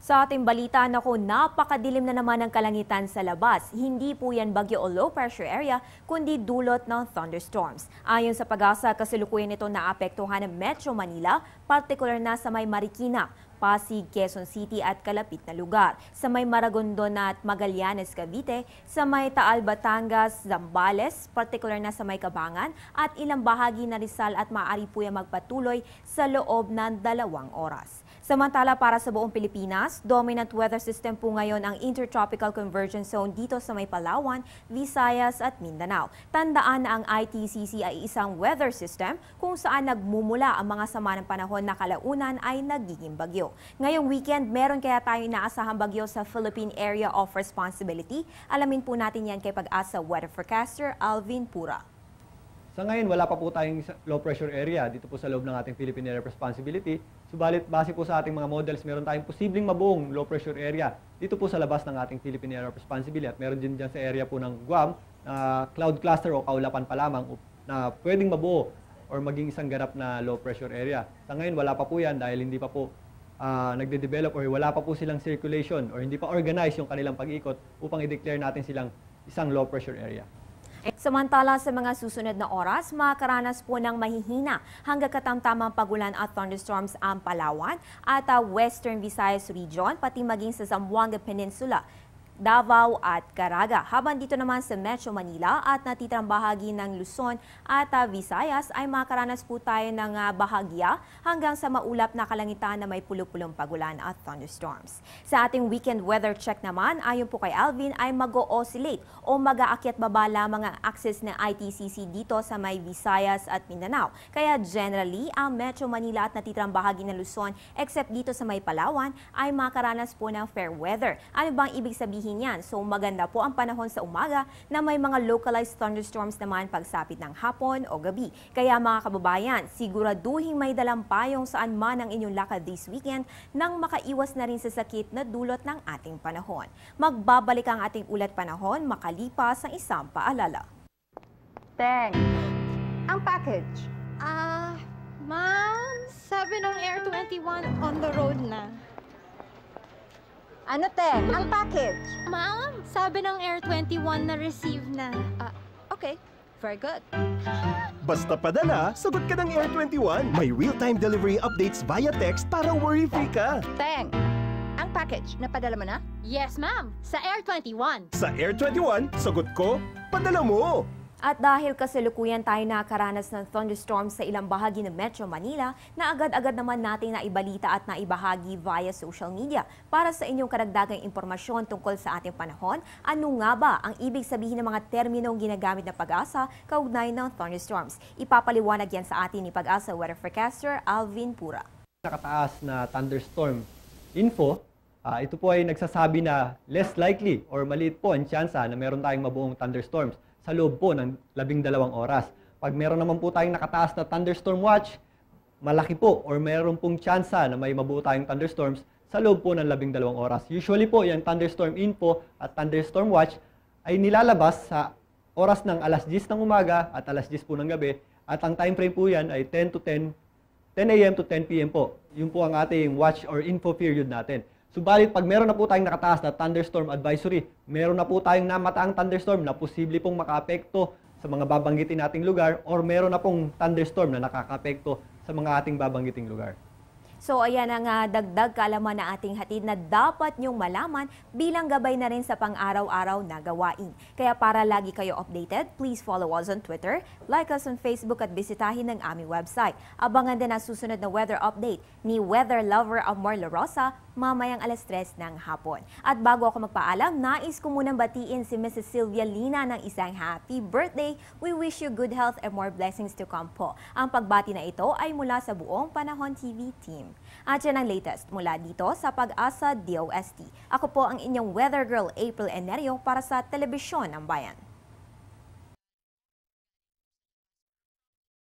Sa ating balita, napakadilim na naman ang kalangitan sa labas. Hindi po yan bagyo o low pressure area, kundi dulot ng thunderstorms. Ayon sa Pag-asa, kasalukuyan ito naapektuhan ng Metro Manila, partikular na sa may Marikina, Pasig, Quezon City at kalapit na lugar. Sa may Maragondon at Magallanes, Cavite, sa may Taal, Batangas, Zambales, partikular na sa may Cabangan at ilang bahagi na Rizal at maaari po yan magpatuloy sa loob ng 2 oras. Samantala, para sa buong Pilipinas, dominant weather system po ngayon ang Intertropical Convergence Zone dito sa may Palawan, Visayas at Mindanao. Tandaan na ang ITCC ay isang weather system kung saan nagmumula ang mga sama ng panahon na kalaunan ay nagiging bagyo. Ngayong weekend, meron kaya tayo inaasahang bagyo sa Philippine Area of Responsibility. Alamin po natin yan kay Pag-asa weather forecaster Alvin Pura. Sa ngayon, wala pa po tayong low pressure area dito po sa loob ng ating Philippine Area of Responsibility. Subalit, base po sa ating mga models, meron tayong posibleng mabuong low pressure area dito po sa labas ng ating Philippine Area of Responsibility. At meron din dyan sa area po ng Guam na cloud cluster o kaulapan pa lamang na pwedeng mabuo or maging isang ganap na low pressure area. Sa ngayon, wala pa po yan dahil hindi pa po nagde-develop or wala pa po silang circulation or hindi pa organized yung kanilang pag-ikot upang i-declare natin silang isang low pressure area. Samantala, sa mga susunod na oras, makakaranas po ng mahihina hanggang katamtamang pagulan at thunderstorms ang Palawan at Western Visayas Region, pati maging sa Zamboanga Peninsula, Davao at Caraga. Habang dito naman sa Metro Manila at natitirang bahagi ng Luzon at Visayas ay makakaranas po tayo ng bahagya hanggang sa maulap na kalangitan na may pulo-pulong pagulan at thunderstorms. Sa ating weekend weather check naman, ayon po kay Alvin, ay mag-o-oscillate o mag-aakyat baba lamang ang axis ng ITCC dito sa may Visayas at Mindanao. Kaya generally, ang Metro Manila at natitirang bahagi ng Luzon, except dito sa may Palawan, ay makakaranas po ng fair weather. Ano bang ibig sabihin yan? So maganda po ang panahon sa umaga na may mga localized thunderstorms naman pagsapit ng hapon o gabi. Kaya mga kababayan, siguraduhin may dalang payong saan man ang inyong lakad this weekend nang makaiwas na rin sa sakit na dulot ng ating panahon. Magbabalik ang ating ulat panahon makalipas ang isang paalala. Teng, ang package. Ma'am, sabi ng Air 21 on the road na. Ano, Teng? Ang package. Ma'am, sabi ng Air 21 na receive na. Okay, very good. Basta padala, sagot ka ng Air 21. May real-time delivery updates via text para worry-free ka. Teng, ang package, napadala mo na? Yes, ma'am, sa Air 21. Sa Air 21, sagot ko, padala mo. At dahil kasalukuyan tayo nakaranas ng thunderstorms sa ilang bahagi ng Metro Manila, na agad-agad naman natin naibalita at naibahagi via social media. Para sa inyong karagdagang impormasyon tungkol sa ating panahon, ano nga ba ang ibig sabihin ng mga terminong ginagamit ng Pag-asa kaugnay ng thunderstorms? Ipapaliwanag yan sa atin ni Pag-asa weather forecaster Alvin Pura. Nakataas na thunderstorm info, ito po ay nagsasabi na less likely or maliit po ang tsansa na meron tayong mabuong thunderstorms sa loob po ng 12 oras. Pag meron naman po tayong nakataas na thunderstorm watch, malaki po or meron pong tsansa na may mabuo tayong thunderstorms sa loob po ng 12 oras. Usually po, yung thunderstorm info at thunderstorm watch ay nilalabas sa oras ng alas 10 ng umaga at alas 10 po ng gabi. At ang time frame po yan ay 10 a.m. to 10 p.m. po. Yun po ang ating watch or info period natin. Subalit, pag meron na po tayong nakataas na thunderstorm advisory, meron na po tayong namataang thunderstorm na posible pong makaapekto sa mga babanggitin nating lugar or meron na pong thunderstorm na nakakaapekto sa mga ating babanggiting lugar. So ayan ang dagdag kaalaman na ating hatid na dapat nyong malaman bilang gabay na rin sa pang-araw-araw na gawain. Kaya para lagi kayo updated, please follow us on Twitter, like us on Facebook at bisitahin ang aming website. Abangan din ang susunod na weather update ni weather lover Amor La Rosa mamayang alas 3 ng hapon. At bago ako magpaalam, nais ko munang batiin si Mrs. Sylvia Lina ng isang happy birthday. We wish you good health and more blessings to come po. Ang pagbati na ito ay mula sa buong Panahon TV team. At yan ang latest mula dito sa Pag-asa DOST. Ako po ang inyong weather girl April Enerio para sa Telebisyon ng Bayan.